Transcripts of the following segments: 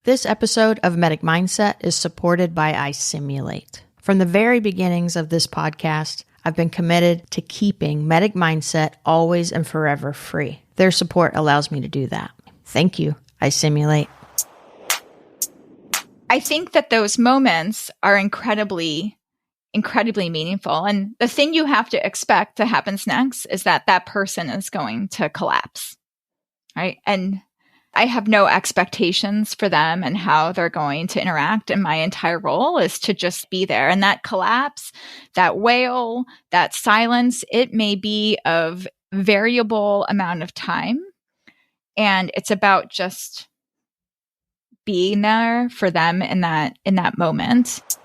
This episode of Medic Mindset is supported by iSimulate. From the very beginnings of this podcast, I've been committed to keeping Medic Mindset always and forever free. Their support allows me to do that. Thank you, iSimulate. I think that those moments are incredibly meaningful. And the thing you have to expect that happens next is that that person is going to collapse, right? And I have no expectations for them and how they're going to interact. And my entire role is to just be there. And that collapse, that wail, that silence, it may be of variable amount of time. And it's about just being there for them in that moment.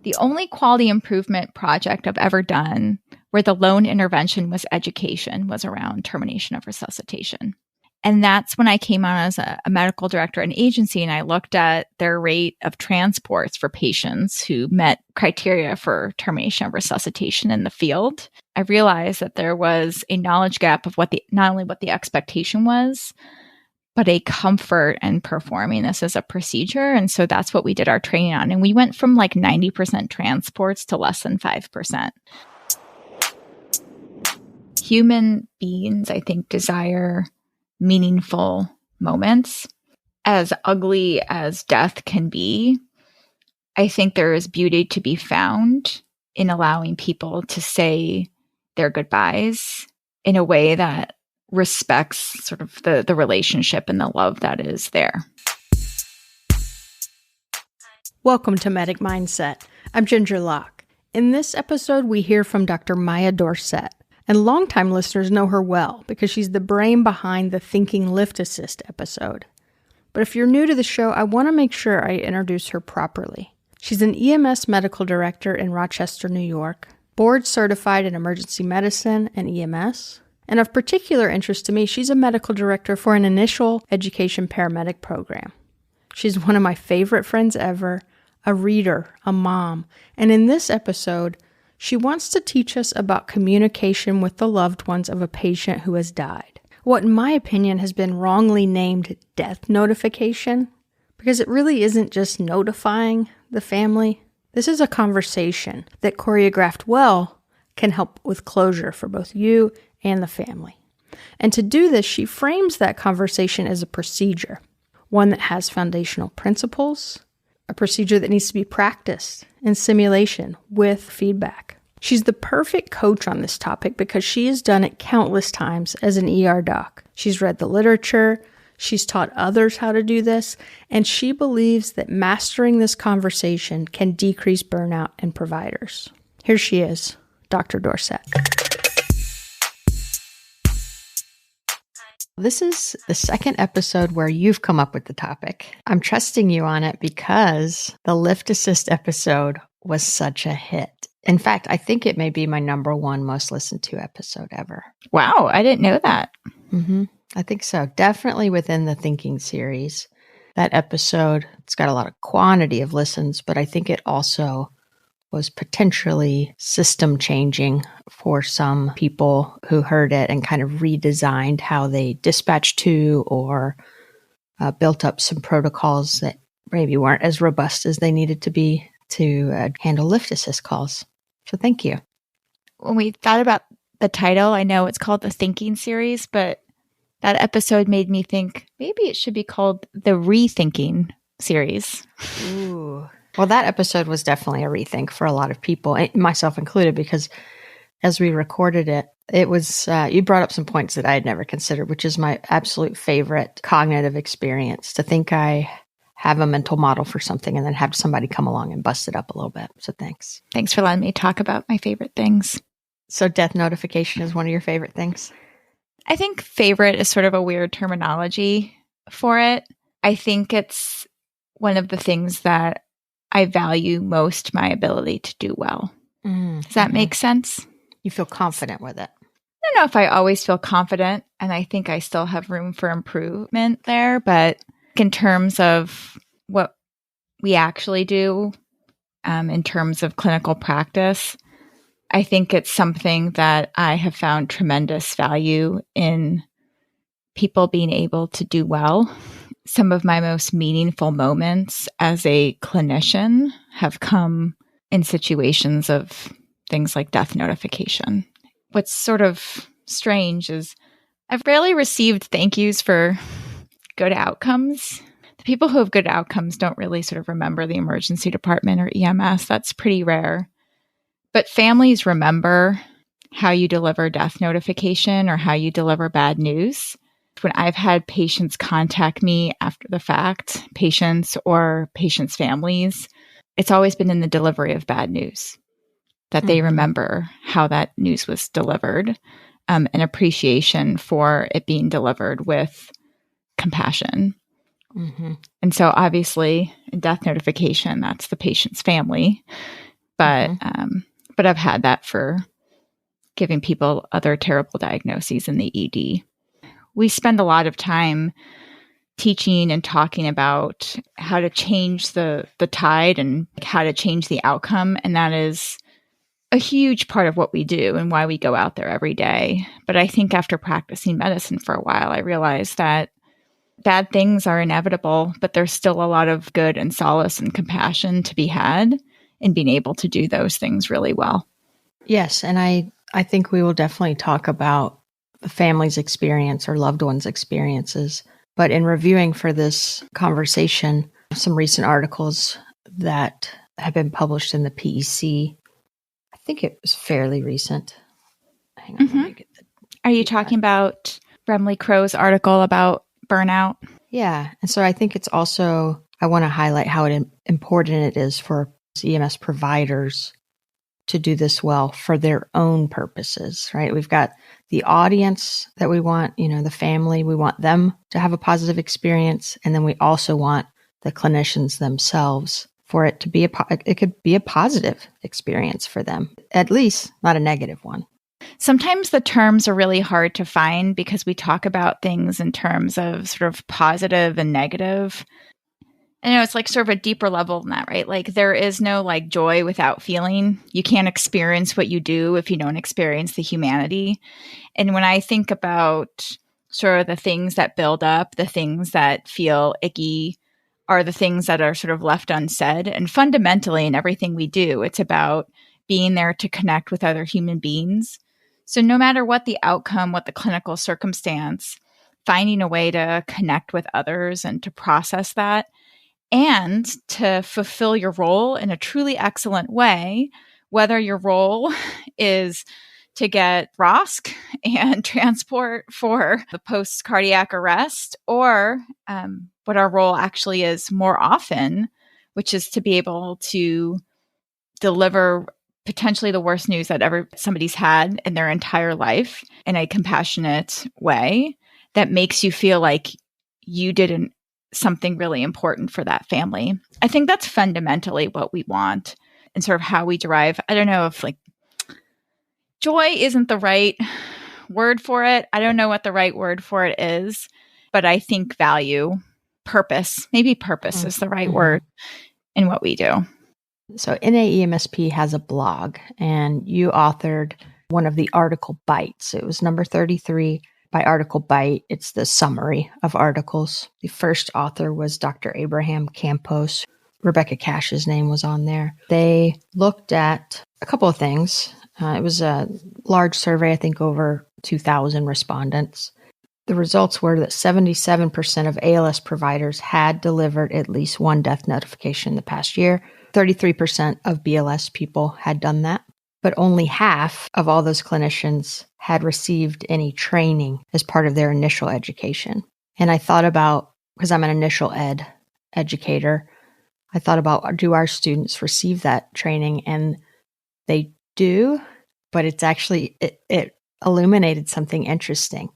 The only quality improvement project I've ever done where the lone intervention was education was around termination of resuscitation. And that's when I came on as a medical director at an agency, and I looked at their rate of transports for patients who met criteria for termination of resuscitation in the field. I realized that there was a knowledge gap of not only what the expectation was, but a comfort in performing this as a procedure. And so that's what we did our training on. And we went from like 90% transports to less than 5%. Human beings, I think, desire meaningful moments. As ugly as death can be, I think there is beauty to be found in allowing people to say their goodbyes in a way that respects sort of the relationship and the love that is there. Welcome to Medic Mindset. I'm Ginger Locke. In this episode, we hear from Dr. Maya Dorsett. And longtime listeners know her well because she's the brain behind the Thinking Lift Assist episode. But if you're new to the show, I want to make sure I introduce her properly. She's an EMS medical director in Rochester, New York, board certified in emergency medicine and EMS. And of particular interest to me, she's a medical director for an initial education paramedic program. She's one of my favorite friends ever, a reader, a mom. And in this episode, she wants to teach us about communication with the loved ones of a patient who has died. What, in my opinion, has been wrongly named death notification, because it really isn't just notifying the family. This is a conversation that, choreographed well, can help with closure for both you and the family. And to do this, she frames that conversation as a procedure, one that has foundational principles, a procedure that needs to be practiced in simulation with feedback. She's the perfect coach on this topic because she has done it countless times as an ER doc. She's read the literature, she's taught others how to do this, and she believes that mastering this conversation can decrease burnout in providers. Here she is, Dr. Dorsett. This is the second episode where you've come up with the topic. I'm trusting you on it because the Lift Assist episode was such a hit. In fact, I think it may be my number one most listened to episode ever. Wow, I didn't know that. I think so. Definitely within the Thinking series. That episode, it's got a lot of quantity of listens, but I think it also was potentially system changing for some people who heard it and kind of redesigned how they dispatched to or built up some protocols that maybe weren't as robust as they needed to be to handle lift assist calls. So thank you. When we thought about the title, I know it's called the Thinking series, but that episode made me think maybe it should be called the Rethinking series. Ooh. Well, that episode was definitely a rethink for a lot of people, myself included, because as we recorded it, it was, you brought up some points that I had never considered, which is my absolute favorite cognitive experience, to think I have a mental model for something and then have somebody come along and bust it up a little bit. So thanks. Thanks for letting me talk about my favorite things. So death notification is one of your favorite things? I think favorite is sort of a weird terminology for it. I think it's one of the things that I value most my ability to do well. Does that make sense? You feel confident with it? I don't know if I always feel confident, and I think I still have room for improvement there, but in terms of what we actually do, in terms of clinical practice, I think it's something that I have found tremendous value in people being able to do well some of my most meaningful moments as a clinician have come in situations of things like death notification. What's sort of strange is I've rarely received thank yous for good outcomes. The people who have good outcomes don't really sort of remember the emergency department or EMS. That's pretty rare. But families remember how you deliver death notification or how you deliver bad news. When I've had patients contact me after the fact, patients or patients' families, it's always been in the delivery of bad news that they remember how that news was delivered, an appreciation for it being delivered with compassion. And so obviously in death notification, that's the patient's family. But I've had that for giving people other terrible diagnoses in the ED. We spend a lot of time teaching and talking about how to change the tide and how to change the outcome. And that is a huge part of what we do and why we go out there every day. But I think after practicing medicine for a while, I realized that bad things are inevitable, but there's still a lot of good and solace and compassion to be had in being able to do those things really well. Yes. And I think we will definitely talk about the family's experience or loved ones' experiences. But in reviewing for this conversation, some recent articles that have been published in the PEC, I think it was fairly recent. Hang on, let me get Are you talking about Bremley Crow's article about burnout? Yeah. And so I think it's also, I want to highlight how important it is for EMS providers to do this well for their own purposes, right? We've got the audience that we want, the family, we want them to have a positive experience. And then we also want the clinicians themselves for it to be it could be a positive experience for them, at least not a negative one. Sometimes the terms are really hard to find because we talk about things in terms of sort of positive and negative. And it's like sort of a deeper level than that, right? Like there is no like joy without feeling. You can't experience what you do if you don't experience the humanity. And when I think about sort of the things that build up, the things that feel icky are the things that are sort of left unsaid. And fundamentally in everything we do, it's about being there to connect with other human beings. So no matter what the outcome, what the clinical circumstance, finding a way to connect with others and to process that and to fulfill your role in a truly excellent way, whether your role is to get ROSC and transport for the post-cardiac arrest, or what our role actually is more often, which is to be able to deliver potentially the worst news that ever somebody's had in their entire life in a compassionate way that makes you feel like you did something really important for that family. I think that's fundamentally what we want and sort of how we derive. I don't know if like joy isn't the right word for it. I don't know what the right word for it is, but I think value, purpose, maybe purpose is the right word in what we do. So NAEMSP has a blog, and you authored one of the article bites. It was number 33 by Article Bite. It's the summary of articles. The first author was Dr. Abraham Campos. Rebecca Cash's name was on there. They looked at a couple of things. It was a large survey, I think over 2,000 respondents. The results were that 77% of ALS providers had delivered at least one death notification in the past year. 33% of BLS people had done that, but only half of all those clinicians had received any training as part of their initial education. And I thought about, because I'm an initial ed educator, I thought about, do our students receive that training? And they do, but it's actually, it illuminated something interesting.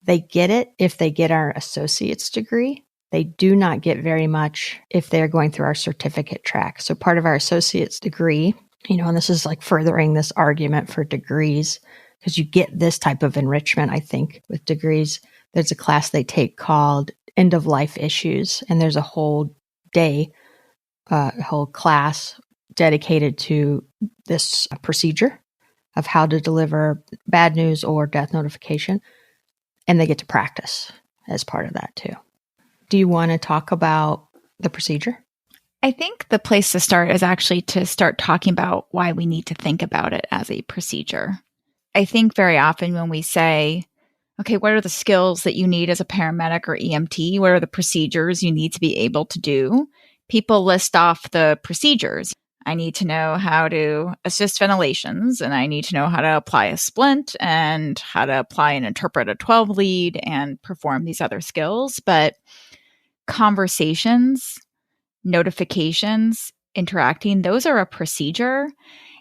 They get it if they get our associate's degree. They do not get very much if they're going through our certificate track. So part of our associate's degree, and this is like furthering this argument for degrees, because you get this type of enrichment, I think, with degrees. There's a class they take called End of Life Issues, and there's a whole day, a whole class dedicated to this procedure of how to deliver bad news or death notification. And they get to practice as part of that too. Do you want to talk about the procedure? I think the place to start is actually to start talking about why we need to think about it as a procedure. I think very often when we say, okay, what are the skills that you need as a paramedic or EMT? What are the procedures you need to be able to do? People list off the procedures. I need to know how to assist ventilations, and I need to know how to apply a splint and how to apply and interpret a 12 lead and perform these other skills. But conversations, notifications, interacting, those are a procedure.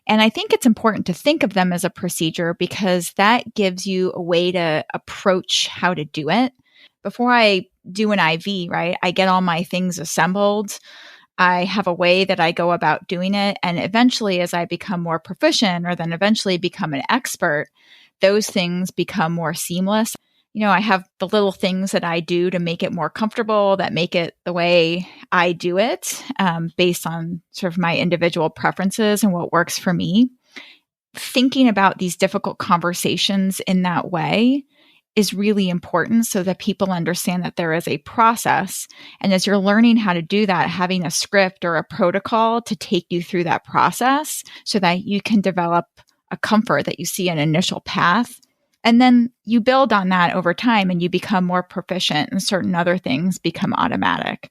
And I think it's important to think of them as a procedure because that gives you a way to approach how to do it. Before I do an IV, right, I get all my things assembled. I have a way that I go about doing it. And eventually, as I become more proficient or then eventually become an expert, those things become more seamless. I have the little things that I do to make it more comfortable, that make it the way I do it, based on sort of my individual preferences and what works for me. Thinking about these difficult conversations in that way is really important so that people understand that there is a process. And as you're learning how to do that, having a script or a protocol to take you through that process so that you can develop a comfort that you see an initial path. And then you build on that over time and you become more proficient and certain other things become automatic.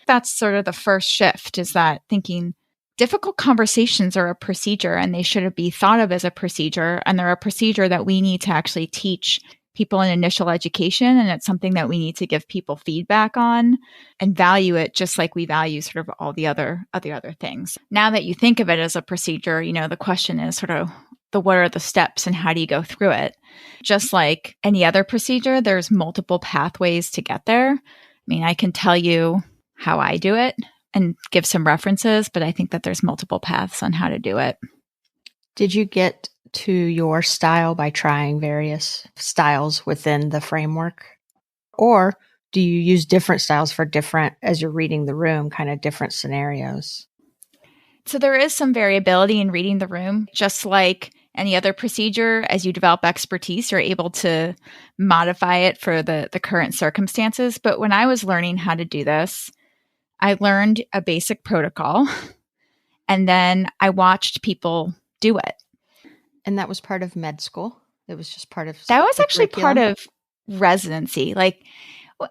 That's sort of the first shift, is that thinking difficult conversations are a procedure and they should be thought of as a procedure. And they're a procedure that we need to actually teach people in initial education. And it's something that we need to give people feedback on and value it just like we value sort of all the other things. Now that you think of it as a procedure, the question is sort of what are the steps and how do you go through it? Just like any other procedure, there's multiple pathways to get there. I mean, I can tell you how I do it and give some references, but I think that there's multiple paths on how to do it. Did you get to your style by trying various styles within the framework? Or do you use different styles for different, as you're reading the room, kind of different scenarios? So there is some variability in reading the room, just like any other procedure. As you develop expertise, you're able to modify it for the current circumstances. But when I was learning how to do this, I learned a basic protocol and then I watched people do it. And that was part of med school? It was just part of that was actually curriculum? Part of residency.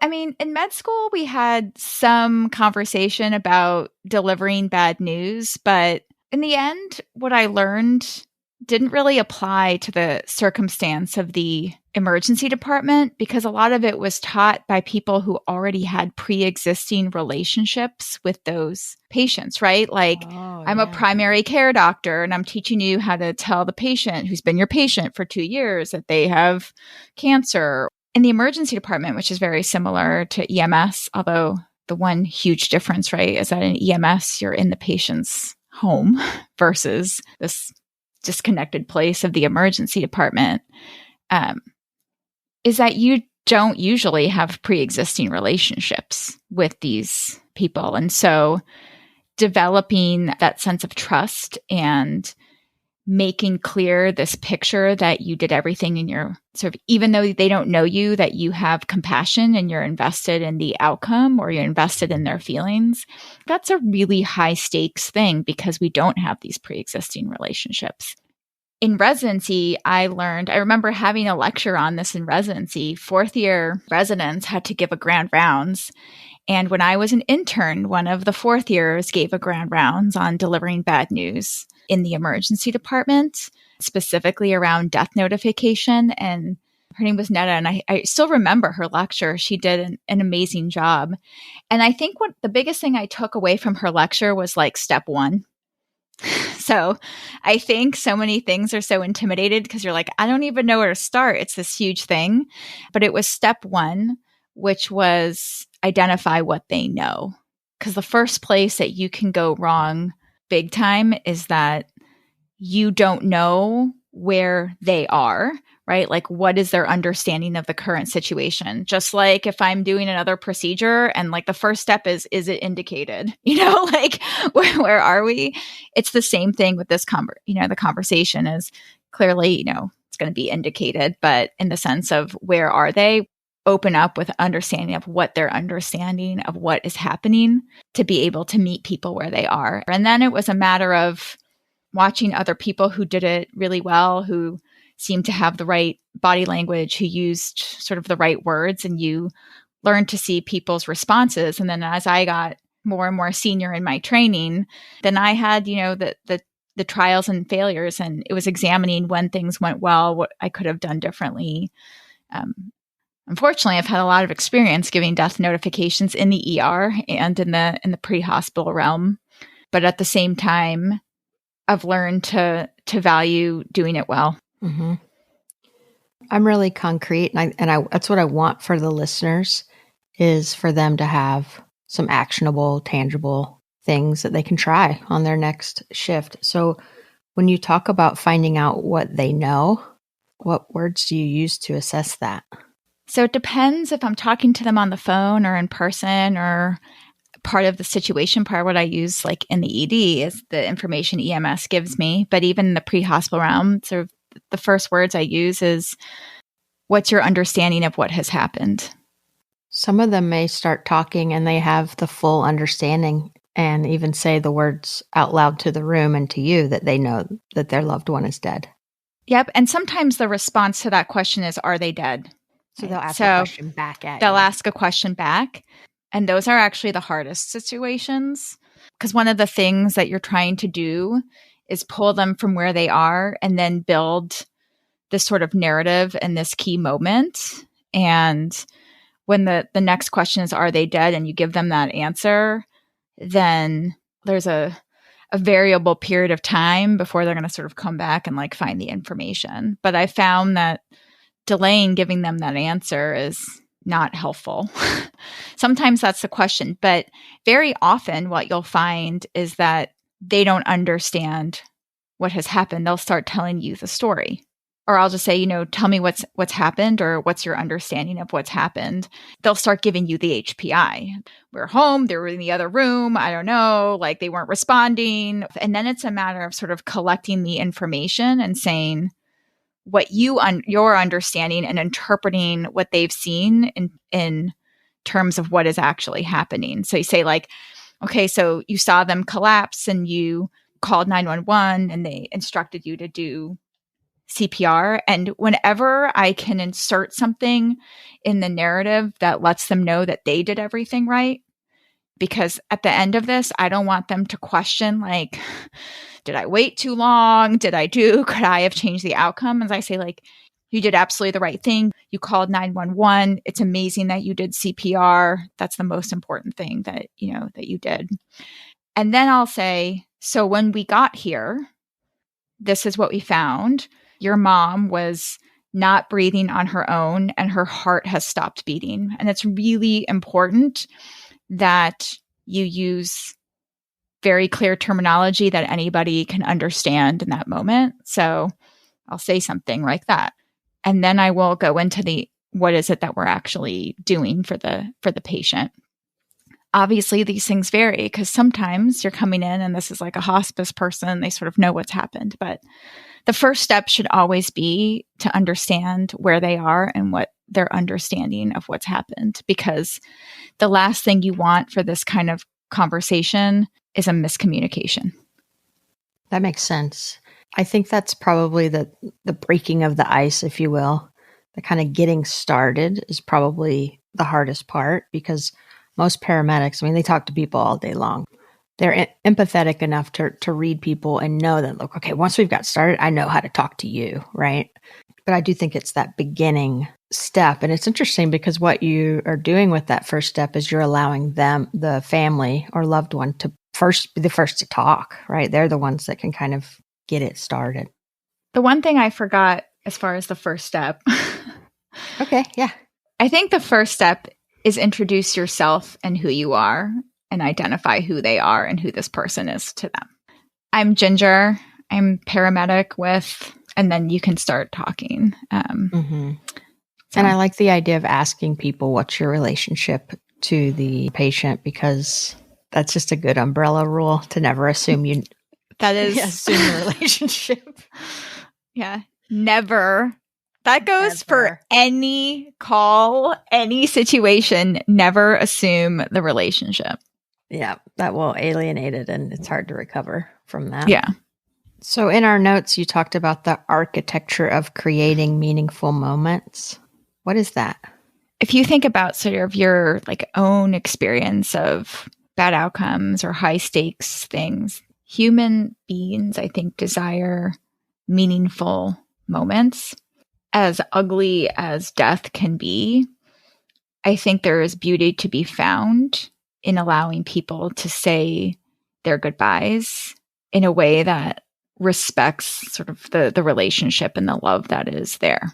In med school, we had some conversation about delivering bad news, but in the end, what I learned didn't really apply to the circumstance of the emergency department because a lot of it was taught by people who already had pre-existing relationships with those patients, right? I'm a primary care doctor and I'm teaching you how to tell the patient who's been your patient for 2 years that they have cancer. In the emergency department, which is very similar to EMS, although the one huge difference, right, is that in EMS, you're in the patient's home versus this disconnected place of the emergency department, is that you don't usually have pre-existing relationships with these people. And so developing that sense of trust and making clear this picture that you did everything in your sort of, even though they don't know you, that you have compassion and you're invested in the outcome or you're invested in their feelings. That's a really high stakes thing because we don't have these pre-existing relationships. In residency, I remember having a lecture on this in residency. 4th year residents had to give a grand rounds. And when I was an intern, one of the 4th years gave a grand rounds on delivering bad news in the emergency department, specifically around death notification. And her name was Netta. And I still remember her lecture. She did an amazing job. And I think what the biggest thing I took away from her lecture was step 1. So I think so many things are so intimidated because you're I don't even know where to start. It's this huge thing. But it was step 1, which was identify what they know. Because the first place that you can go wrong big time is that you don't know where they are, right? What is their understanding of the current situation? Just like if I'm doing another procedure and the first step is it indicated? Where are we? It's the same thing with this the conversation is clearly, it's going to be indicated, but in the sense of where are they? open up with understanding of what their understanding of what is happening to be able to meet people where they are. And then it was a matter of watching other people who did it really well, who seemed to have the right body language, who used sort of the right words, and you learn to see people's responses. And then as I got more and more senior in my training, then I had, the trials and failures, and it was examining when things went well, what I could have done differently. Unfortunately, I've had a lot of experience giving death notifications in the ER and in the pre-hospital realm. But at the same time, I've learned to value doing it well. Mm-hmm. I'm really concrete, and I that's what I want for the listeners, is for them to have some actionable, tangible things that they can try on their next shift. So when you talk about finding out what they know, what words do you use to assess that? So it depends if I'm talking to them on the phone or in person, or part of the situation. Part of what I use, like in the ED, is the information EMS gives me. But even in the pre-hospital realm, sort of the first words I use is, what's your understanding of what has happened? Some of them may start talking and they have the full understanding and even say the words out loud to the room and to you that they know that their loved one is dead. Yep. And sometimes the response to that question is, are they dead? So they'll ask a question back at you. They'll ask a question back. And those are actually the hardest situations, because one of the things that you're trying to do is pull them from where they are and then build this sort of narrative in this key moment. And when the next question is, are they dead? And you give them that answer, then there's a variable period of time before they're going to sort of come back and like find the information. But I found that delaying giving them that answer is not helpful. Sometimes that's the question, but very often what you'll find is that they don't understand what has happened. They'll start telling you the story. Or I'll just say, tell me what's happened, or what's your understanding of what's happened. They'll start giving you the HPI. We're home, they were in the other room, I don't know, like they weren't responding. And then it's a matter of sort of collecting the information and saying what your understanding and interpreting what they've seen in terms of what is actually happening. So you say like, okay, so you saw them collapse and you called 911 and they instructed you to do CPR. And whenever I can insert something in the narrative that lets them know that they did everything right, because at the end of this, I don't want them to question, like, did I wait too long? Could I have changed the outcome? As I say, like, you did absolutely the right thing. You called 911. It's amazing that you did CPR. That's the most important thing that you did. And then I'll say, so when we got here, this is what we found. Your mom was not breathing on her own and her heart has stopped beating. And it's really important that you use very clear terminology that anybody can understand in that moment. So I'll say something like that. And then I will go into what is it that we're actually doing for the patient. Obviously, these things vary because sometimes you're coming in and this is like a hospice person. They sort of know what's happened. But the first step should always be to understand where they are and what their understanding of what's happened. Because the last thing you want for this kind of conversation is a miscommunication. That makes sense. I think that's probably the breaking of the ice, if you will. The kind of getting started is probably the hardest part, because most paramedics, they talk to people all day long. They're empathetic enough to read people and know that, look, okay, once we've got started, I know how to talk to you, right? But I do think it's that beginning step. And it's interesting because what you are doing with that first step is you're allowing them, the family or loved one, to be the first to talk, right? They're the ones that can kind of get it started. The one thing I forgot as far as the first step. Okay, yeah. I think the first step is introduce yourself and who you are and identify who they are and who this person is to them. I'm Ginger. I'm paramedic with, and then you can start talking. And I like the idea of asking people, what's your relationship to the patient? Because that's just a good umbrella rule to never assume that is assume the relationship. Yeah. Never That goes for Never. any call, any situation. Never assume the relationship. Yeah, that will alienate it, and it's hard to recover from that. Yeah. So in our notes, you talked about the architecture of creating meaningful moments. What is that? If you think about sort of your like own experience of bad outcomes or high stakes things, human beings, I think, desire meaningful moments. As ugly as death can be, I think there is beauty to be found in allowing people to say their goodbyes in a way that respects sort of the relationship and the love that is there.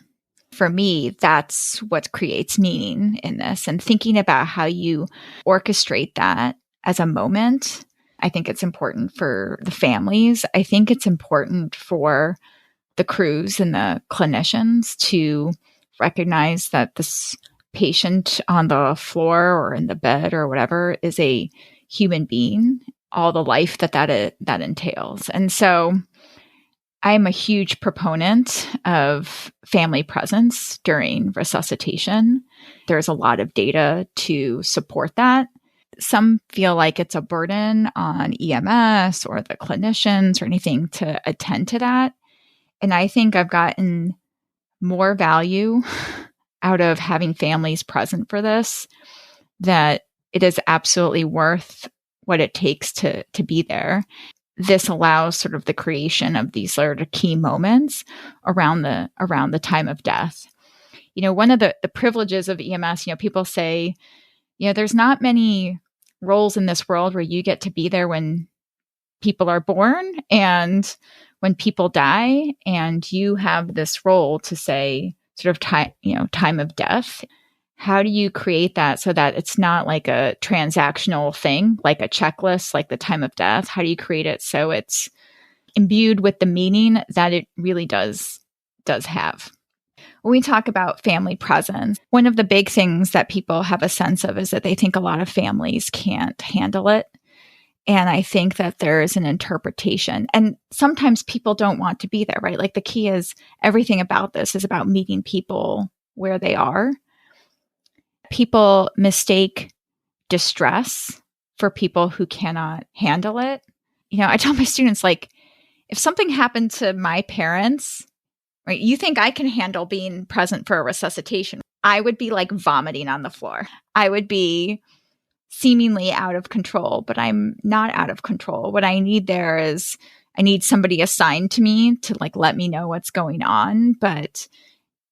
For me, that's what creates meaning in this. And thinking about how you orchestrate that as a moment, I think it's important for the families. I think it's important for the crews and the clinicians to recognize that this patient on the floor or in the bed or whatever is a human being, all the life that entails. And so I'm a huge proponent of family presence during resuscitation. There's a lot of data to support that. Some feel like it's a burden on EMS or the clinicians or anything to attend to that. And I think I've gotten more value out of having families present for this, that it is absolutely worth what it takes to be there. This allows sort of the creation of these sort of key moments around the time of death. You know, one of the privileges of EMS, you know, people say, you know, there's not many roles in this world where you get to be there when people are born and when people die, and you have this role to say sort of time of death. How do you create that so that it's not like a transactional thing, like a checklist, like the time of death? How do you create it so it's imbued with the meaning that it really does have? When we talk about family presence, one of the big things that people have a sense of is that they think a lot of families can't handle it. And I think that there is an interpretation. And sometimes people don't want to be there, right? Like the key is everything about this is about meeting people where they are. People mistake distress for people who cannot handle it. You know, I tell my students, like, if something happened to my parents, right, you think I can handle being present for a resuscitation? I would be like vomiting on the floor. I would be seemingly out of control, but I'm not out of control. What I need there is I need somebody assigned to me to like let me know what's going on, but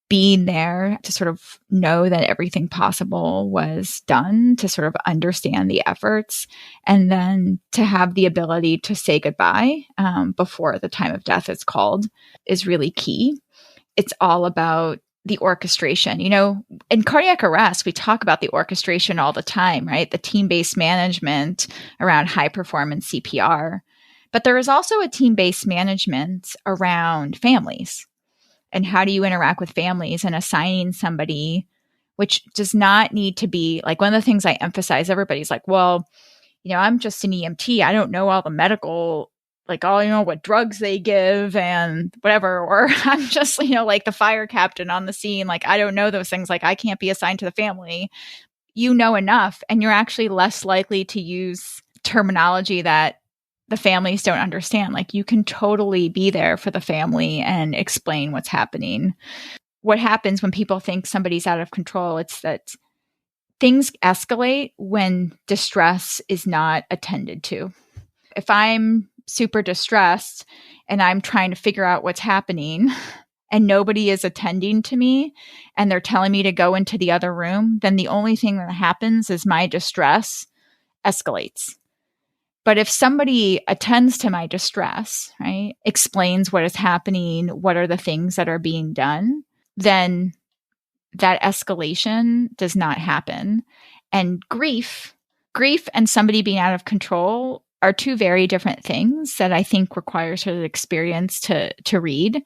being there to sort of know that everything possible was done, to sort of understand the efforts, and then to have the ability to say goodbye before the time of death is called is really key. It's all about the orchestration. You know, in cardiac arrest, we talk about the orchestration all the time, right? The team-based management around high performance CPR. But there is also a team-based management around families. And how do you interact with families and assigning somebody, which does not need to be like one of the things I emphasize. Everybody's like, well, you know, I'm just an EMT. I don't know all the medical, like all, you know, what drugs they give and whatever. Or I'm just, you know, like the fire captain on the scene. Like, I don't know those things. Like, I can't be assigned to the family. You know enough, and you're actually less likely to use terminology that the families don't understand. Like, you can totally be there for the family and explain what's happening. What happens when people think somebody's out of control? It's that things escalate when distress is not attended to. If I'm super distressed and I'm trying to figure out what's happening and nobody is attending to me and they're telling me to go into the other room, then the only thing that happens is my distress escalates. But if somebody attends to my distress, right, explains what is happening, what are the things that are being done, then that escalation does not happen. And grief and somebody being out of control are two very different things that I think require sort of experience to read.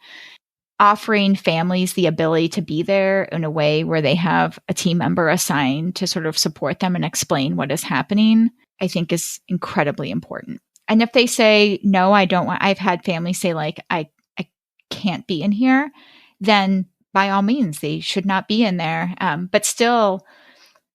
Offering families the ability to be there in a way where they have a team member assigned to sort of support them and explain what is happening, I think is incredibly important. And if they say, no, I don't want, I've had families say like, I can't be in here, then by all means, they should not be in there. But still,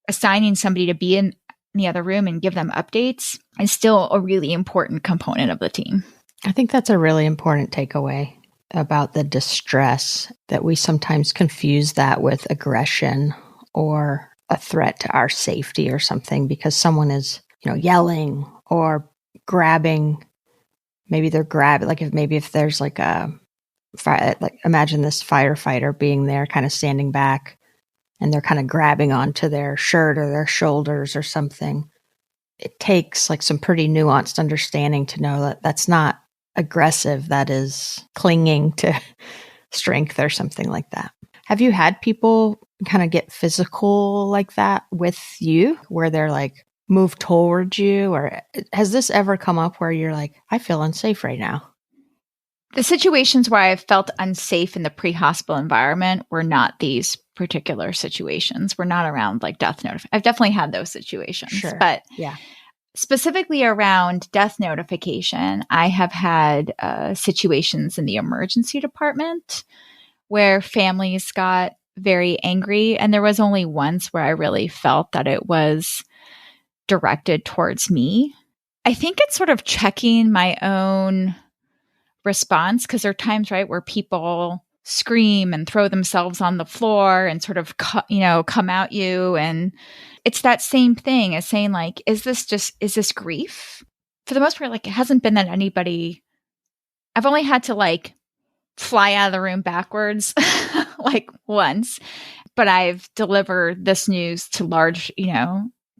assigning somebody to be in the other room and give them updates is still a really important component of the team. I think that's a really important takeaway about the distress, that we sometimes confuse that with aggression or a threat to our safety or something, because someone is, yelling or grabbing. Maybe they're grabbing, if there's like a fire, like imagine this firefighter being there, kind of standing back, and they're kind of grabbing onto their shirt or their shoulders or something. It takes like some pretty nuanced understanding to know that that's not aggressive, that is clinging to strength or something like that. Have you had people kind of get physical like that with you, where they're like move towards you? Or has this ever come up where you're like, I feel unsafe right now? The situations where I've felt unsafe in the pre-hospital environment were not these particular situations. We're not around like death notification. I've definitely had those situations, Sure. But yeah. Specifically around death notification, I have had situations in the emergency department where families got very angry. And there was only once where I really felt that it was directed towards me. I think it's sort of checking my own response, because there are times, right, where people scream and throw themselves on the floor and sort of, come at you. And it's that same thing as saying, like, is this grief? For the most part, like, it hasn't been that I've only had to like fly out of the room backwards like once, but I've delivered this news to large,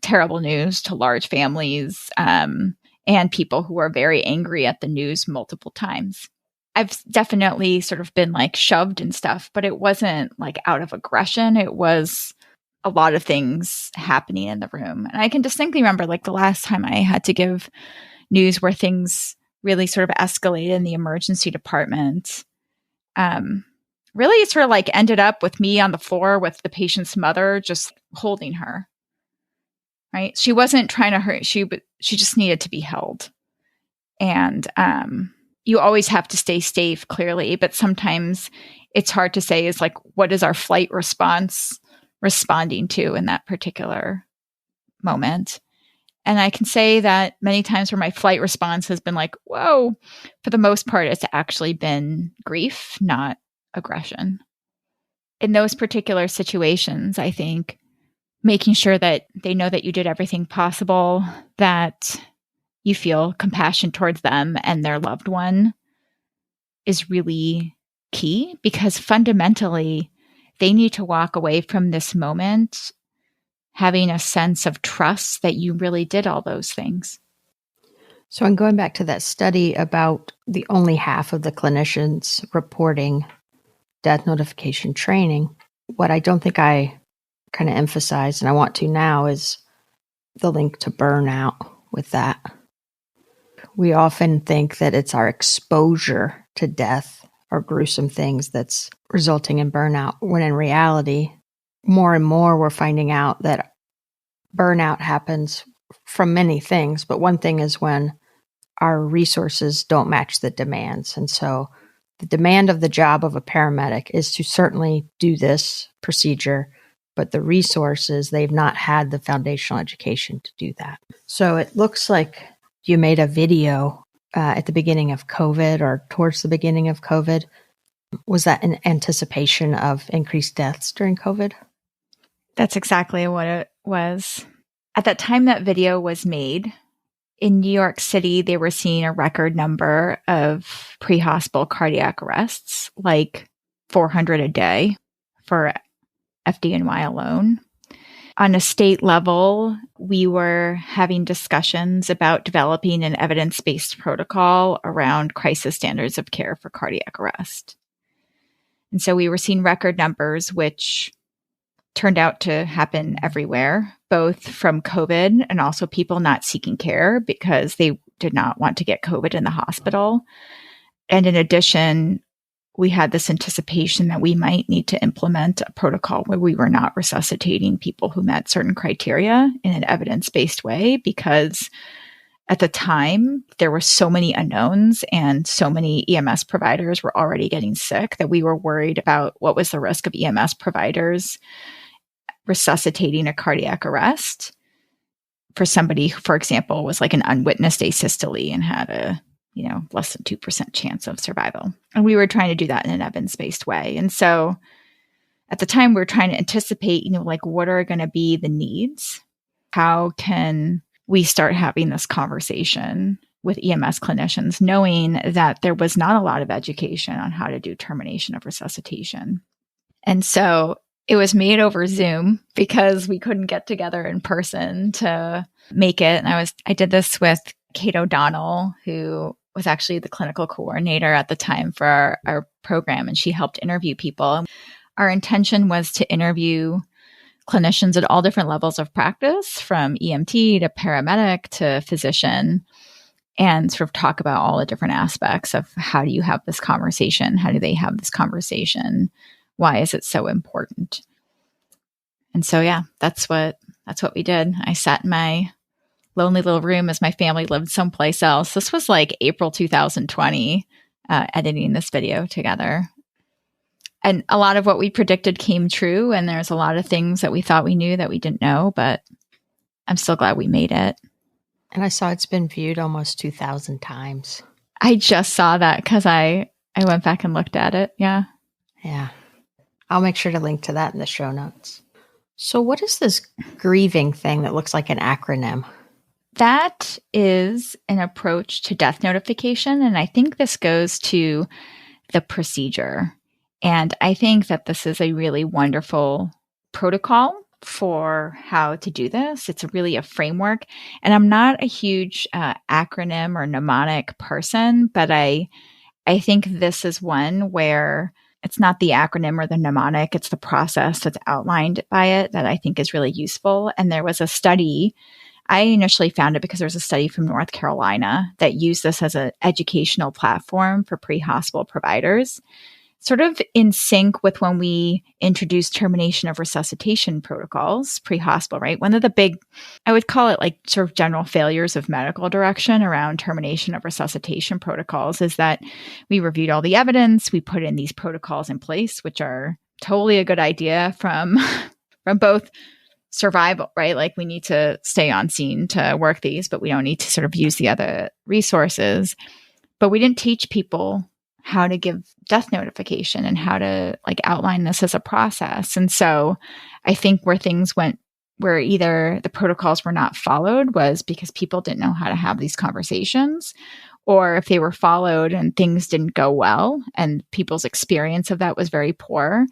terrible news to large families, and people who are very angry at the news multiple times. I've definitely sort of been like shoved and stuff, but it wasn't like out of aggression. It was a lot of things happening in the room. And I can distinctly remember like the last time I had to give news where things really sort of escalated in the emergency department. Really it sort of like ended up with me on the floor with the patient's mother, just holding her. Right? She wasn't trying to hurt. She just needed to be held. And you always have to stay safe, clearly, but sometimes it's hard to say is like, what is our flight response responding to in that particular moment? And I can say that many times where my flight response has been like, whoa, for the most part, it's actually been grief, not aggression. In those particular situations, I think making sure that they know that you did everything possible, that you feel compassion towards them and their loved one is really key, because fundamentally they need to walk away from this moment having a sense of trust that you really did all those things. So I'm going back to that study about the only half of the clinicians reporting death notification training. What I don't think I kind of emphasized, and I want to now, is the link to burnout with that. We often think that it's our exposure to death or gruesome things that's resulting in burnout, when in reality, more and more we're finding out that burnout happens from many things. But one thing is when our resources don't match the demands. And so the demand of the job of a paramedic is to certainly do this procedure, but the resources, they've not had the foundational education to do that. So it looks like you made a video at the beginning of COVID or towards the beginning of COVID. Was that in anticipation of increased deaths during COVID? That's exactly what it was. At that time that video was made, in New York City, they were seeing a record number of pre-hospital cardiac arrests, like 400 a day for FDNY alone. On a state level, we were having discussions about developing an evidence-based protocol around crisis standards of care for cardiac arrest. And so we were seeing record numbers, which turned out to happen everywhere, both from COVID and also people not seeking care because they did not want to get COVID in the hospital. And in addition, we had this anticipation that we might need to implement a protocol where we were not resuscitating people who met certain criteria in an evidence-based way, because At the time, there were so many unknowns and so many EMS providers were already getting sick that we were worried about what was the risk of EMS providers resuscitating a cardiac arrest for somebody who, for example, was like an unwitnessed asystole and had a, less than 2% chance of survival. And we were trying to do that in an evidence-based way. And so at the time, we were trying to anticipate, what are going to be the needs? How can we start having this conversation with EMS clinicians, knowing that there was not a lot of education on how to do termination of resuscitation. And so it was made over Zoom because we couldn't get together in person to make it. And I did this with Kate O'Donnell, who was actually the clinical coordinator at the time for our program, and she helped interview people. Our intention was to interview clinicians at all different levels of practice, from EMT to paramedic to physician, and sort of talk about all the different aspects of how do you have this conversation? How do they have this conversation? Why is it so important? And so, yeah, that's what we did. I sat in my lonely little room as my family lived someplace else. This was like April 2020, editing this video together. And a lot of what we predicted came true. And there's a lot of things that we thought we knew that we didn't know, but I'm still glad we made it. And I saw it's been viewed almost 2,000 times. I just saw that because I went back and looked at it. Yeah. Yeah. I'll make sure to link to that in the show notes. So what is this grieving thing that looks like an acronym? That is an approach to death notification. And I think this goes to the procedure. And I think that this is a really wonderful protocol for how to do this. It's really a framework. And I'm not a huge acronym or mnemonic person, but I think this is one where it's not the acronym or the mnemonic, it's the process that's outlined by it that I think is really useful. And there was a study, I initially found it because there was a study from North Carolina that used this as an educational platform for pre-hospital providers, sort of in sync with when we introduced termination of resuscitation protocols pre-hospital, right? One of the big, I would call it like sort of general failures of medical direction around termination of resuscitation protocols is that we reviewed all the evidence, we put in these protocols in place, which are totally a good idea from both survival, right? Like we need to stay on scene to work these, but we don't need to sort of use the other resources. But we didn't teach people how to give death notification and how to like outline this as a process. And so I think where things went, where either the protocols were not followed was because people didn't know how to have these conversations, or if they were followed and things didn't go well and people's experience of that was very poor.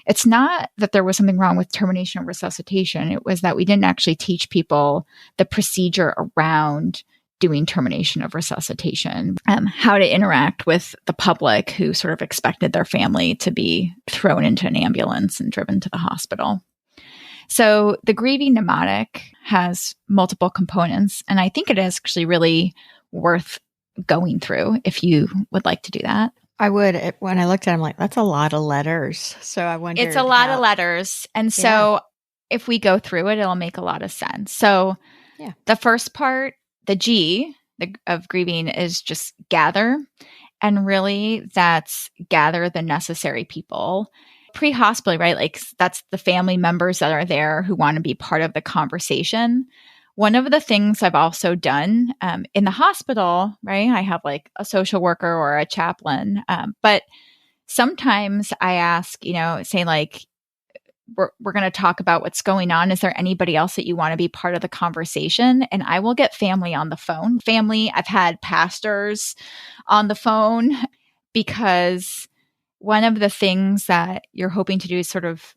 It's not that there was something wrong with termination of resuscitation. It was that we didn't actually teach people the procedure around doing termination of resuscitation, how to interact with the public who sort of expected their family to be thrown into an ambulance and driven to the hospital. So the grieving mnemonic has multiple components, and I think it is actually really worth going through if you would like to do that. I would. When I looked at it, I'm like, that's a lot of letters. So I wonder. It's a lot of letters. And so if we go through it, it'll make a lot of sense. So the first part, the G of grieving, is just gather. And really, that's gather the necessary people. Pre-hospital, right? Like that's the family members that are there who want to be part of the conversation. One of the things I've also done in the hospital, right? I have like a social worker or a chaplain. But sometimes I ask, say like, we're going to talk about what's going on. Is there anybody else that you want to be part of the conversation? And I will get family on the phone. Family, I've had pastors on the phone, because one of the things that you're hoping to do is sort of,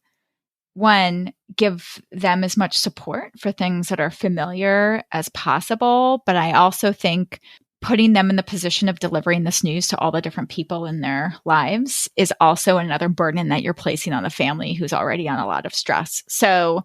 one, give them as much support for things that are familiar as possible. But I also think putting them in the position of delivering this news to all the different people in their lives is also another burden that you're placing on the family who's already on a lot of stress. So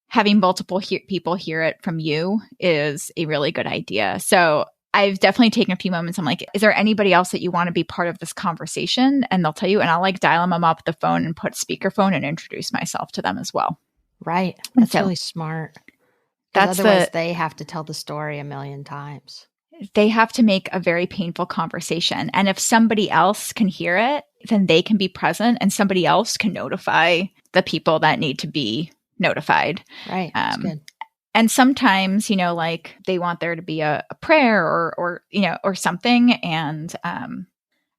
having multiple people hear it from you is a really good idea. So I've definitely taken a few moments. I'm like, is there anybody else that you want to be part of this conversation? And they'll tell you, and I'll like dial them up the phone and put speakerphone and introduce myself to them as well. Right. That's really smart. Because otherwise they have to tell the story a million times. They have to make a very painful conversation. And if somebody else can hear it, then they can be present and somebody else can notify the people that need to be notified. Right. That's good. And sometimes, like they want there to be a prayer or something. And I'm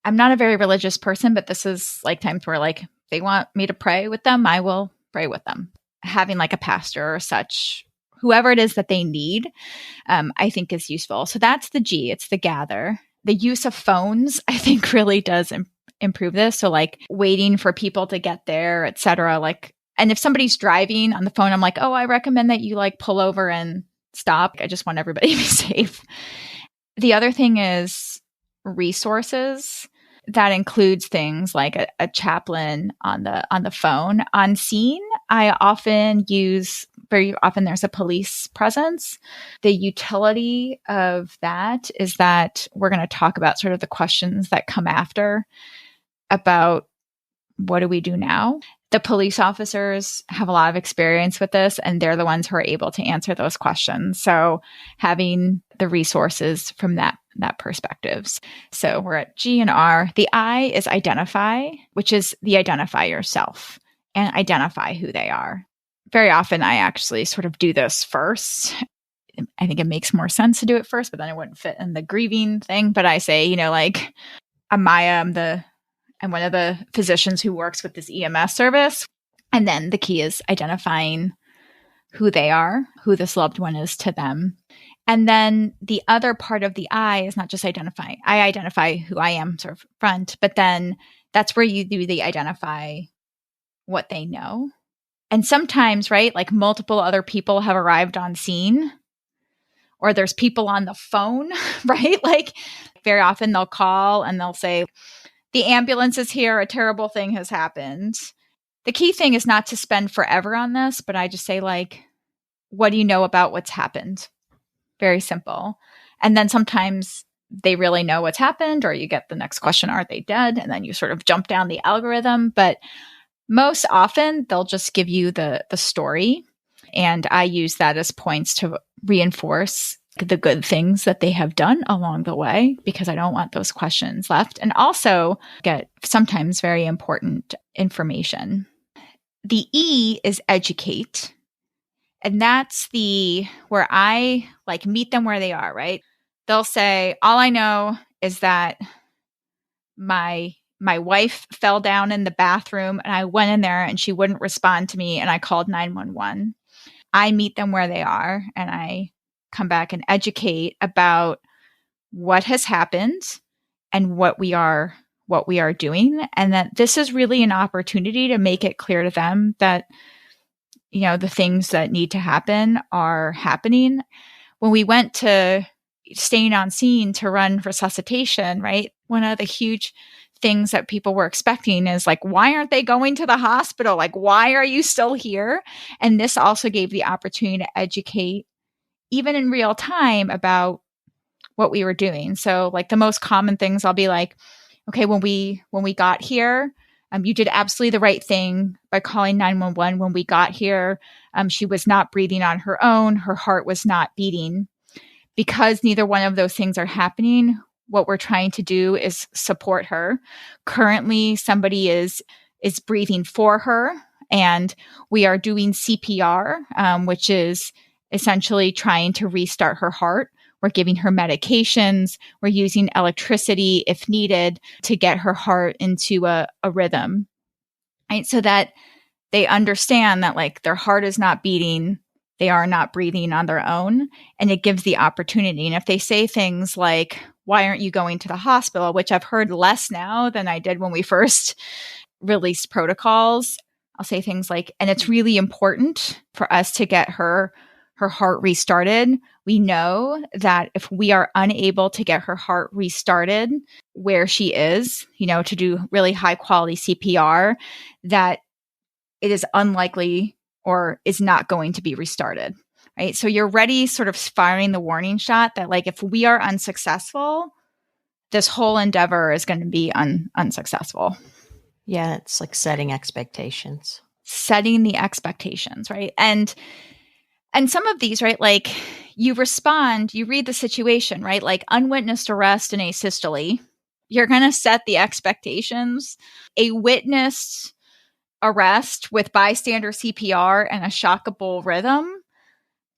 not a very religious person, but this is like times where like they want me to pray with them, I will pray with them. Having like a pastor or such, whoever it is that they need, I think is useful. So that's the G, it's the gather. The use of phones, I think really does improve this. So like waiting for people to get there, et cetera. Like, and if somebody's driving on the phone, I'm like, oh, I recommend that you like pull over and stop. I just want everybody to be safe. The other thing is resources. That includes things like a chaplain on the phone. On scene, I often use, very often there's a police presence. The utility of that is that we're going to talk about sort of the questions that come after about what do we do now? The police officers have a lot of experience with this, and they're the ones who are able to answer those questions. So having the resources from that perspectives. So we're at G and R. The I is identify, which is the identify yourself and identify who they are. Very often I actually sort of do this first. I think it makes more sense to do it first, but then it wouldn't fit in the grieving thing. But I say, like, I'm Maya, I'm one of the physicians who works with this EMS service. And then the key is identifying who they are, who this loved one is to them. And then the other part of the I is not just identify. I identify who I am sort of front, but then that's where you do the identify what they know. And sometimes, right, like multiple other people have arrived on scene, or there's people on the phone, right? Like very often they'll call and they'll say, the ambulance is here, a terrible thing has happened. The key thing is not to spend forever on this, but I just say like, what do you know about what's happened? Very simple. And then sometimes they really know what's happened, or you get the next question, are they dead? And then you sort of jump down the algorithm. But most often they'll just give you the story. And I use that as points to reinforce the good things that they have done along the way, because I don't want those questions left. And also get sometimes very important information. The E is educate. And that's where I like meet them where they are, right? They'll say, all I know is that my wife fell down in the bathroom and I went in there and she wouldn't respond to me and I called 911. I meet them where they are and I come back and educate about what has happened and what we are doing. And that this is really an opportunity to make it clear to them that the things that need to happen are happening. When we went to staying on scene to run resuscitation, right? One of the huge things that people were expecting is like, why aren't they going to the hospital? Like, why are you still here? And this also gave the opportunity to educate, even in real time, about what we were doing. So like the most common things, I'll be like, okay, when we got here, you did absolutely the right thing by calling 911. When we got here, she was not breathing on her own. Her heart was not beating. Because neither one of those things are happening, what we're trying to do is support her. Currently, somebody is breathing for her, and we are doing CPR, which is essentially trying to restart her heart. We're giving her medications. We're using electricity if needed to get her heart into a rhythm, right? So that they understand that like their heart is not beating, they are not breathing on their own, and it gives the opportunity. And if they say things like, why aren't you going to the hospital? Which I've heard less now than I did when we first released protocols. I'll say things like, and it's really important for us to get her heart restarted. We know that if we are unable to get her heart restarted where she is, to do really high quality CPR, that it is unlikely or is not going to be restarted, right? So you're already sort of firing the warning shot that like, if we are unsuccessful, this whole endeavor is going to be unsuccessful. Yeah, it's like setting expectations. Setting the expectations, right? And And some of these, right, like you respond, you read the situation, right? Like unwitnessed arrest in asystole. You're going to set the expectations. A witnessed arrest with bystander CPR and a shockable rhythm,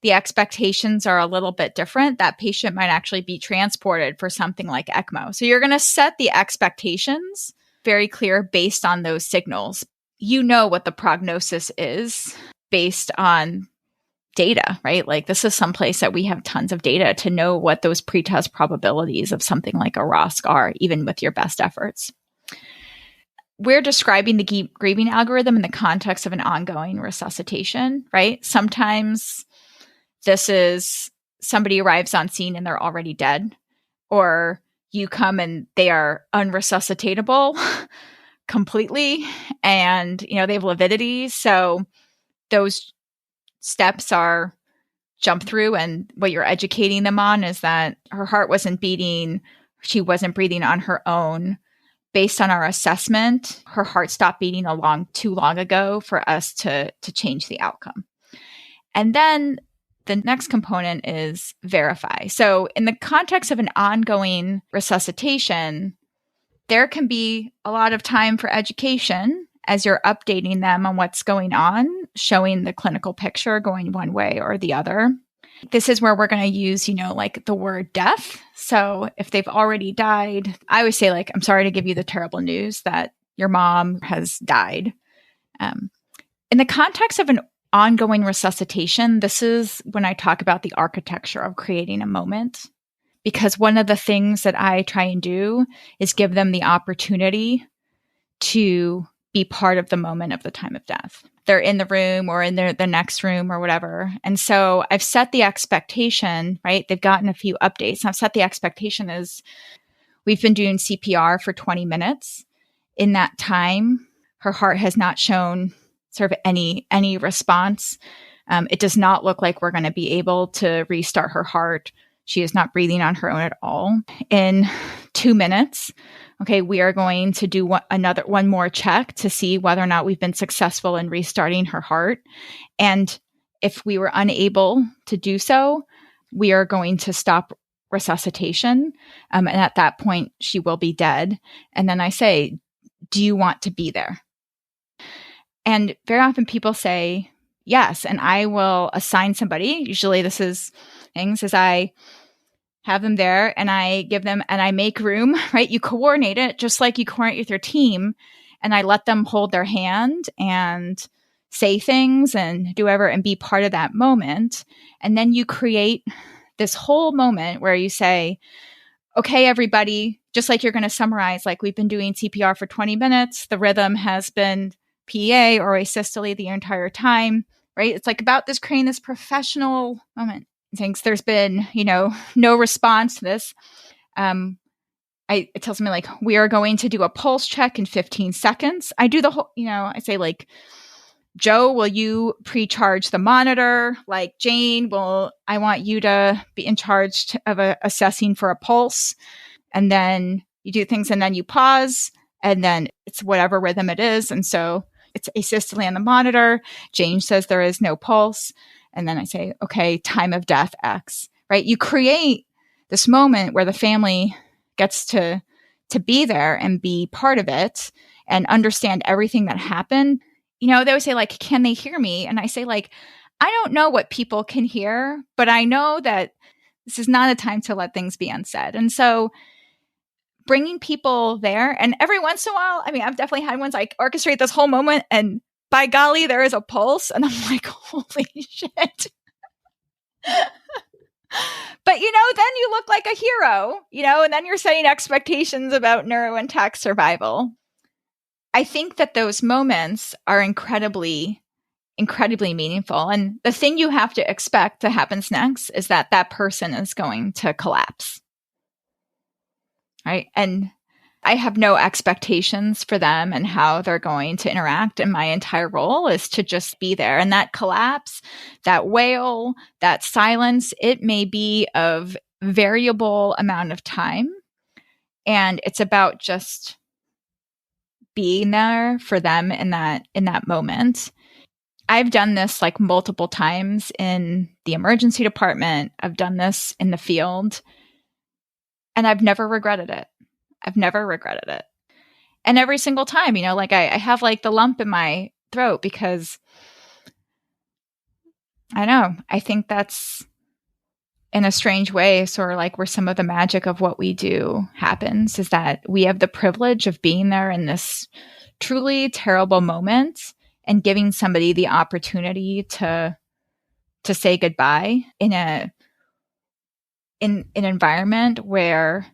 the expectations are a little bit different. That patient might actually be transported for something like ECMO. So you're going to set the expectations very clear based on those signals. You know what the prognosis is based on data, right? Like this is someplace that we have tons of data to know what those pretest probabilities of something like a ROSC are, even with your best efforts. We're describing the grieving algorithm in the context of an ongoing resuscitation, right? Sometimes this is somebody arrives on scene and they're already dead, or you come and they are unresuscitatable completely, and they have lividity. So those steps are jump through, and what you're educating them on is that her heart wasn't beating, she wasn't breathing on her own. Based on our assessment, her heart stopped beating too long ago for us to change the outcome. And then the next component is verify. So in the context of an ongoing resuscitation, there can be a lot of time for education as you're updating them on what's going on, showing the clinical picture going one way or the other. This is where we're going to use, like the word death. So if they've already died, I always say, like, I'm sorry to give you the terrible news that your mom has died. In the context of an ongoing resuscitation, this is when I talk about the architecture of creating a moment. Because one of the things that I try and do is give them the opportunity to be part of the moment of the time of death. They're in the room or in the next room or whatever. And so I've set the expectation, right? They've gotten a few updates. And I've set the expectation as we've been doing CPR for 20 minutes. In that time, her heart has not shown sort of any response. It does not look like we're going to be able to restart her heart. She is not breathing on her own at all. In 2 minutes, okay, we are going to do one more check to see whether or not we've been successful in restarting her heart. And if we were unable to do so, we are going to stop resuscitation. And at that point, she will be dead. And then I say, do you want to be there? And very often people say yes, and I will assign somebody. Usually this is things as I have them there and I give them, and I make room, right? You coordinate it just like you coordinate with your team. And I let them hold their hand and say things and do whatever and be part of that moment. And then you create this whole moment where you say, okay, everybody, just like you're going to summarize, like we've been doing CPR for 20 minutes. The rhythm has been PEA or asystole the entire time, right? It's like about this creating this professional moment. Thinks there's been, no response to this. It tells me like, we are going to do a pulse check in 15 seconds. I do the whole, I say like, Joe, will you pre-charge the monitor? Like Jane, I want you to be in charge of assessing for a pulse. And then you do things and then you pause and then it's whatever rhythm it is. And so it's asystole on the monitor. Jane says there is no pulse. And then I say, okay, time of death X, right? You create this moment where the family gets to be there and be part of it and understand everything that happened. They always say like, can they hear me? And I say like, I don't know what people can hear, but I know that this is not a time to let things be unsaid. And so bringing people there, and every once in a while, I've definitely had ones like orchestrate this whole moment and by golly, there is a pulse. And I'm like, holy shit. But, then you look like a hero, and then you're setting expectations about neuro intact survival. I think that those moments are incredibly, incredibly meaningful. And the thing you have to expect that happens next is that person is going to collapse. Right. And I have no expectations for them and how they're going to interact. And my entire role is to just be there. And that collapse, that wail, that silence, it may be of variable amount of time. And it's about just being there for them in that moment. I've done this like multiple times in the emergency department. I've done this in the field, and I've never regretted it. I've never regretted it. And every single time, like I have like the lump in my throat because I think that's in a strange way sort of like where some of the magic of what we do happens, is that we have the privilege of being there in this truly terrible moment and giving somebody the opportunity to say goodbye in an environment where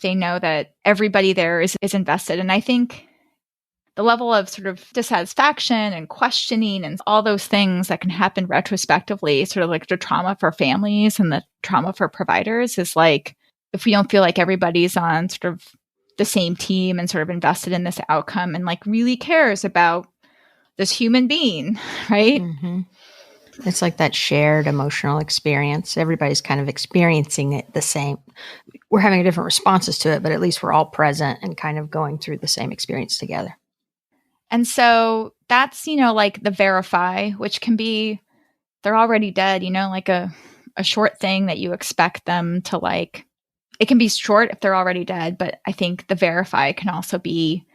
they know that everybody there is invested. And I think the level of sort of dissatisfaction and questioning and all those things that can happen retrospectively, sort of like the trauma for families and the trauma for providers, is like, if we don't feel like everybody's on sort of the same team and sort of invested in this outcome and like really cares about this human being, right? Mm-hmm. It's like that shared emotional experience. Everybody's kind of experiencing it the same. We're having different responses to it, but at least we're all present and kind of going through the same experience together. And so that's, like the verify, which can be, they're already dead, like a short thing that you expect them to like. It can be short if they're already dead, but I think the verify can also be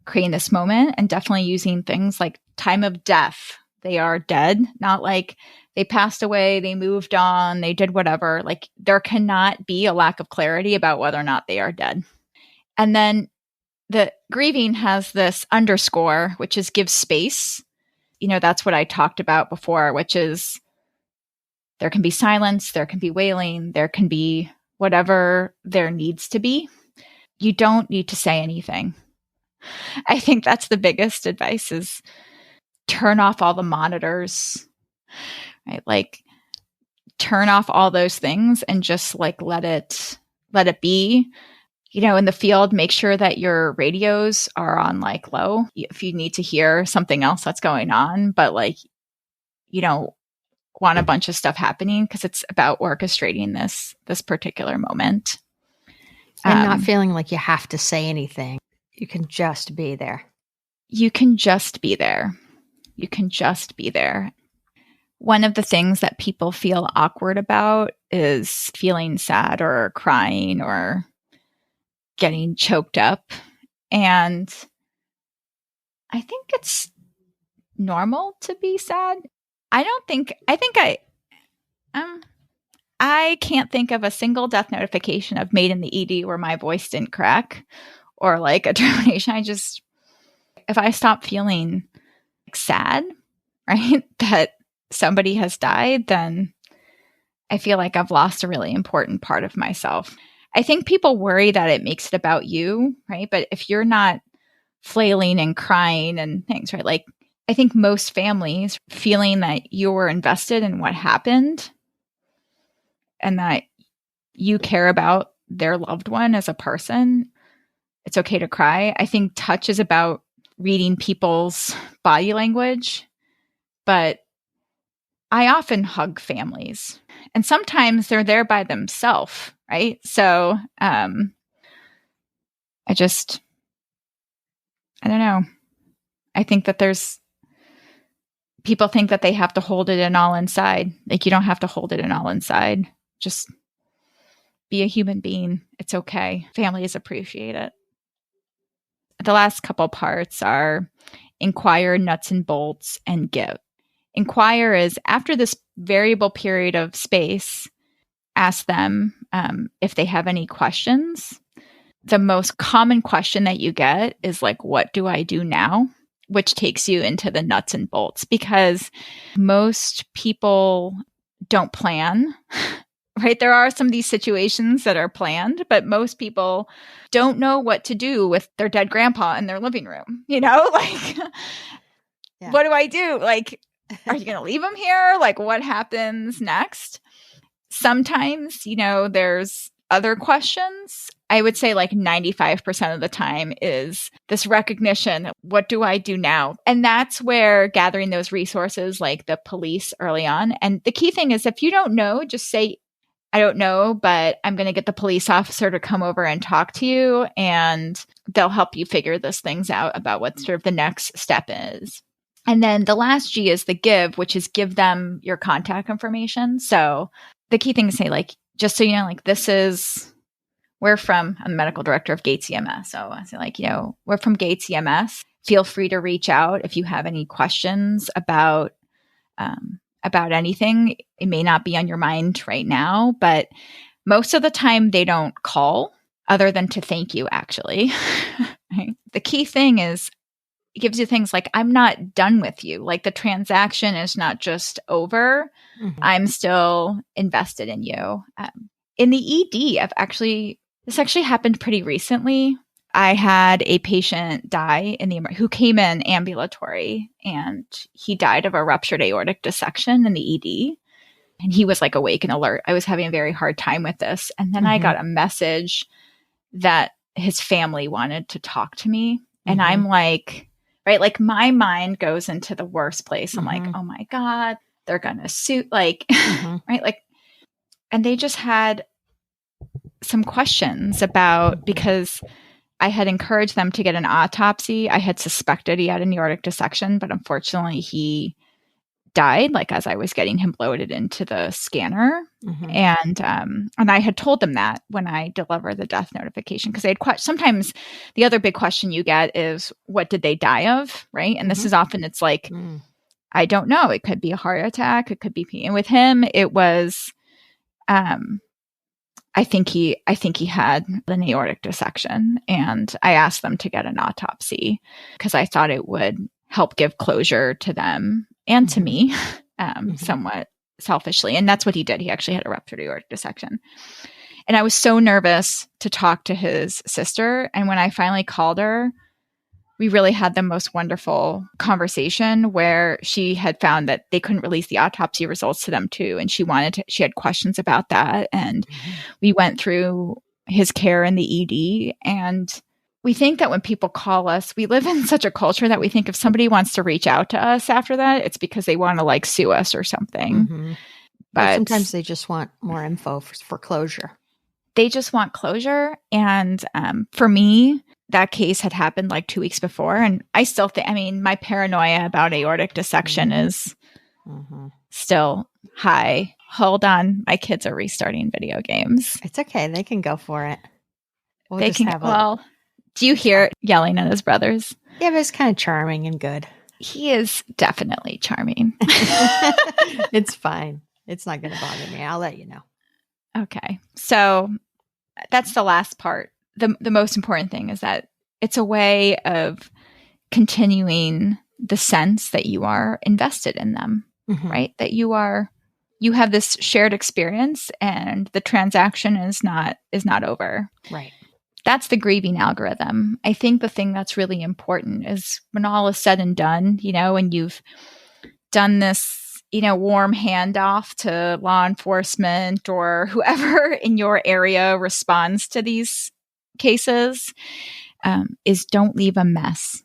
creating this moment and definitely using things like time of death. They are dead, not like they passed away, they moved on, they did whatever. Like there cannot be a lack of clarity about whether or not they are dead. And then the grieving has this underscore, which is give space. That's what I talked about before, which is there can be silence, there can be wailing, there can be whatever there needs to be. You don't need to say anything. I think that's the biggest advice, is turn off all the monitors, right? Like turn off all those things and just like let it be. In the field, make sure that your radios are on like low if you need to hear something else that's going on, but like you don't want a bunch of stuff happening because it's about orchestrating this particular moment. And not feeling like you have to say anything. You can just be there. You can just be there. You can just be there. One of the things that people feel awkward about is feeling sad or crying or getting choked up. And I think it's normal to be sad. I can't think of a single death notification I've made in the ED where my voice didn't crack or like a termination. If I stop feeling sad, right, that somebody has died, then I feel like I've lost a really important part of myself. I think people worry that it makes it about you, right? But if you're not flailing and crying and things, right? Like I think most families feeling that you were invested in what happened and that you care about their loved one as a person, it's okay to cry. I think touch is about reading people's body language, but I often hug families and sometimes they're there by themselves, right? So I don't know. I think that people think that they have to hold it in all inside. Like you don't have to hold it in all inside. Just be a human being. It's okay. Families appreciate it. The last couple parts are inquire, nuts and bolts, and give. Inquire is after this variable period of space, ask them if they have any questions. The most common question that you get is like, what do I do now? Which takes you into the nuts and bolts because most people don't plan, right? There are some of these situations that are planned, but most people don't know what to do with their dead grandpa in their living room. Like, yeah. What do I do? Like, are you going to leave him here? Like, what happens next? Sometimes, there's other questions. I would say like 95% of the time is this recognition. What do I do now? And that's where gathering those resources like the police early on. And the key thing is if you don't know, just say, I don't know, but I'm going to get the police officer to come over and talk to you and they'll help you figure those things out about what sort of the next step is. And then the last G is the give, which is give them your contact information. So the key thing is say, like, just so you know, like, we're from, I'm the medical director of Gates EMS. So I say, like, we're from Gates EMS. Feel free to reach out if you have any questions about anything. It may not be on your mind right now, but most of the time they don't call other than to thank you, actually. Right? The key thing is it gives you things like, I'm not done with you. Like, the transaction is not just over. Mm-hmm. I'm still invested in you. In the ED, this actually happened pretty recently. I had a patient die who came in ambulatory, and he died of a ruptured aortic dissection in the ED. And he was like awake and alert. I was having a very hard time with this. And then I got a message that his family wanted to talk to me. And I'm like, right, like, my mind goes into the worst place. I'm like, oh my God, they're going to sue, like, right? Like, and they just had some questions because I had encouraged them to get an autopsy. I had suspected he had an aortic dissection, but unfortunately he died, like, as I was getting him loaded into the scanner. And I had told them that when I deliver the death notification, because they had sometimes the other big question you get is, what did they die of? Right. And this is often, it's like, I don't know. It could be a heart attack. It could be, and with him, it was, I think he had an aortic dissection, and I asked them to get an autopsy because I thought it would help give closure to them and to me, somewhat selfishly. And that's what he did. He actually had a ruptured aortic dissection. And I was so nervous to talk to his sister. And when I finally called her, we really had the most wonderful conversation where she had found that they couldn't release the autopsy results to them too. And she had questions about that. And we went through his care in the ED. And we think that when people call us, we live in such a culture that we think if somebody wants to reach out to us after that, it's because they want to, like, sue us or something. But sometimes they just want more info for closure. They just want closure. And for me, that case had happened like 2 weeks before. And I still think, my paranoia about aortic dissection is still high. Hold on. My kids are restarting video games. It's okay. They can go for it. Do you hear yelling at his brothers? Yeah, but it's kind of charming and good. He is definitely charming. It's fine. It's not going to bother me. I'll let you know. Okay. So that's the last part. The most important thing is that it's a way of continuing the sense that you are invested in them, right? That you have this shared experience, and the transaction is not over. Right. That's the grieving algorithm. I think the thing that's really important is when all is said and done, and you've done this, warm handoff to law enforcement or whoever in your area responds to these cases, is don't leave a mess.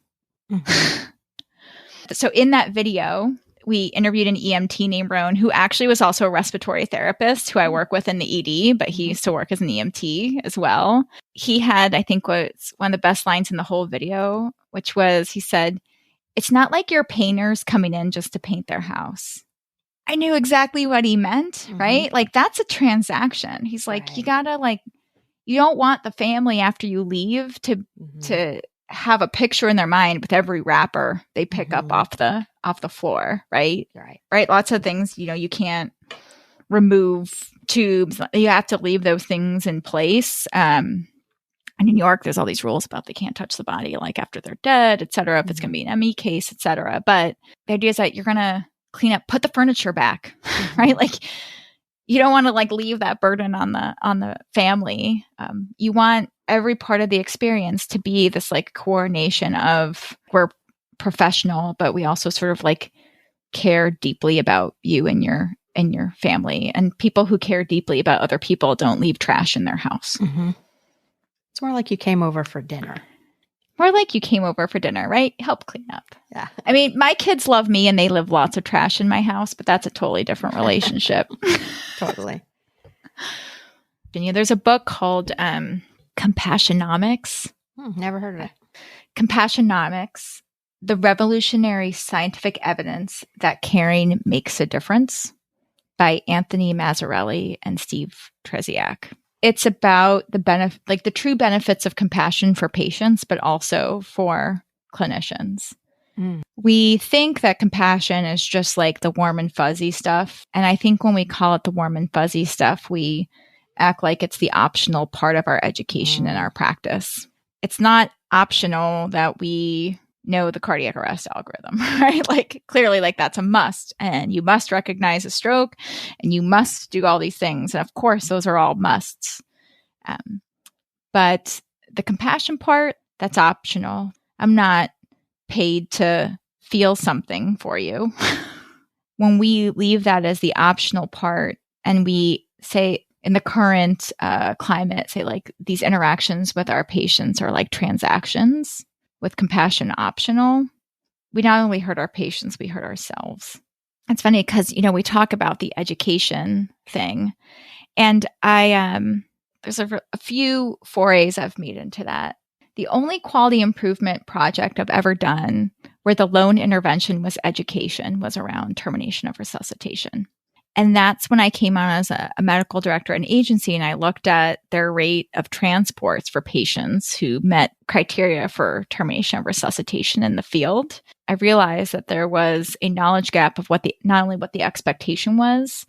So in that video, we interviewed an EMT named Roan, who actually was also a respiratory therapist who I work with in the ED, but he used to work as an EMT as well. He had, I think, what's one of the best lines in the whole video, which was, he said, "It's not like your painters coming in just to paint their house." I knew exactly what he meant, right? Like, that's a transaction. He's like, you gotta, like, you don't want the family after you leave to have a picture in their mind with every wrapper they pick up off the floor, right? Right. Lots of things, you can't remove tubes. You have to leave those things in place. And in New York, there's all these rules about they can't touch the body, like, after they're dead, et cetera, if it's going to be an ME case, et cetera. But the idea is that you're going to clean up, put the furniture back, right? Like, you don't want to, like, leave that burden on the family. You want every part of the experience to be this, like, coordination of, we're professional, but we also sort of, like, care deeply about you and your family. And people who care deeply about other people don't leave trash in their house. It's more like you came over for dinner. Right? Help clean up. Yeah. My kids love me and they leave lots of trash in my house, but that's a totally different relationship. Totally. There's a book called Compassionomics. Never heard of it. Compassionomics. The Revolutionary Scientific Evidence That Caring Makes a Difference by Anthony Mazzarelli and Steve Trzeciak. It's about the true benefits of compassion for patients, but also for clinicians. We think that compassion is just like the warm and fuzzy stuff. And I think when we call it the warm and fuzzy stuff, we act like it's the optional part of our education and our practice. It's not optional that we know the cardiac arrest algorithm, right? Like clearly, like that's a must, and you must recognize a stroke and you must do all these things. And of course, those are all musts. But the compassion part, that's optional. I'm not paid to feel something for you. When we leave that as the optional part and we say in the current climate, say like these interactions with our patients are like transactions with compassion optional, we not only hurt our patients, we hurt ourselves. It's funny because, we talk about the education thing, and there's a few forays I've made into that. The only quality improvement project I've ever done where the lone intervention was education was around termination of resuscitation. And that's when I came on as a medical director at an agency, and I looked at their rate of transports for patients who met criteria for termination of resuscitation in the field. I realized that there was a knowledge gap of not only what the expectation was,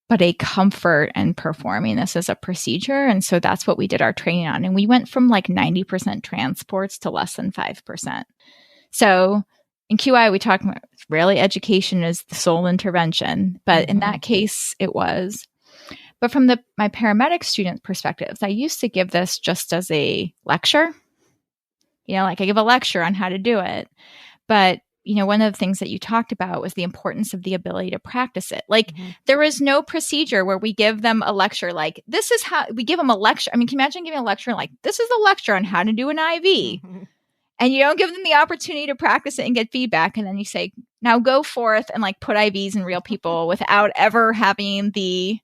but a comfort in performing this as a procedure. And so that's what we did our training on. And we went from like 90% transports to less than 5%. So in QI, we talk about rarely education is the sole intervention, but in that case, it was. But from my paramedic student perspectives, I used to give this just as a lecture. Like I give a lecture on how to do it. But one of the things that you talked about was the importance of the ability to practice it. Like there is no procedure where we give them a lecture like, this is how we give them a lecture. I mean, can you imagine giving a lecture like, this is a lecture on how to do an IV? And you don't give them the opportunity to practice it and get feedback. And then you say, now go forth and like put IVs in real people without ever having the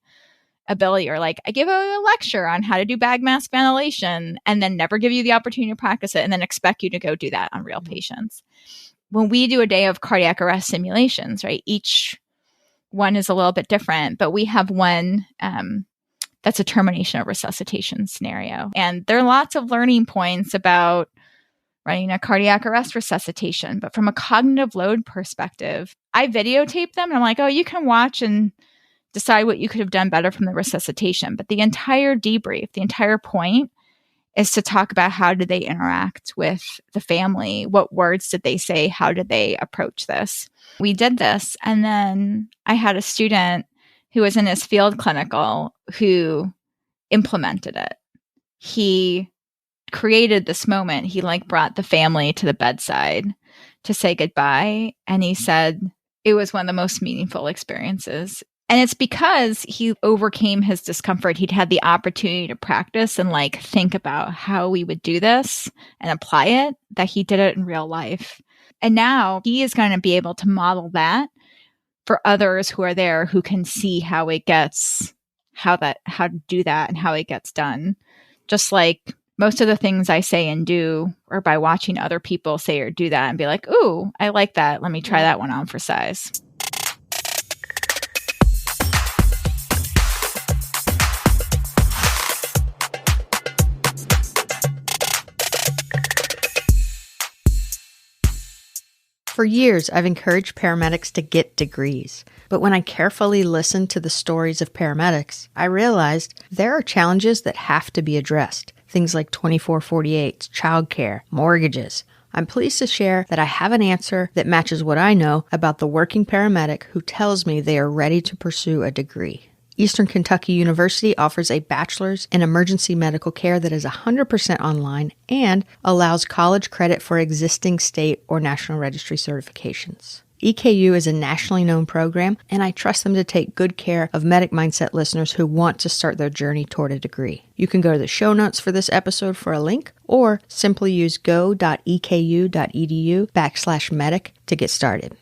ability, or like I give a lecture on how to do bag mask ventilation and then never give you the opportunity to practice it and then expect you to go do that on real patients. When we do a day of cardiac arrest simulations, right, each one is a little bit different, but we have one that's a termination of resuscitation scenario. And there are lots of learning points about running a cardiac arrest resuscitation. But from a cognitive load perspective, I videotape them and I'm like, oh, you can watch and decide what you could have done better from the resuscitation. But the entire debrief, the entire point is to talk about how did they interact with the family? What words did they say? How did they approach this? We did this. And then I had a student who was in his field clinical who implemented it. He created this moment. He brought the family to the bedside to say goodbye. And he said it was one of the most meaningful experiences. And it's because he overcame his discomfort. He'd had the opportunity to practice and think about how we would do this and apply it, that he did it in real life. And now he is going to be able to model that for others who are there who can see how it gets, how to do that and how it gets done. Just like most of the things I say and do are by watching other people say or do that and be like, ooh, I like that. Let me try that one on for size. For years, I've encouraged paramedics to get degrees. But when I carefully listened to the stories of paramedics, I realized there are challenges that have to be addressed. Things like 24/48s, childcare, mortgages. I'm pleased to share that I have an answer that matches what I know about the working paramedic who tells me they are ready to pursue a degree. Eastern Kentucky University offers a bachelor's in emergency medical care that is 100% online and allows college credit for existing state or national registry certifications. EKU is a nationally known program, and I trust them to take good care of Medic Mindset listeners who want to start their journey toward a degree. You can go to the show notes for this episode for a link, or simply use go.eku.edu/medic to get started.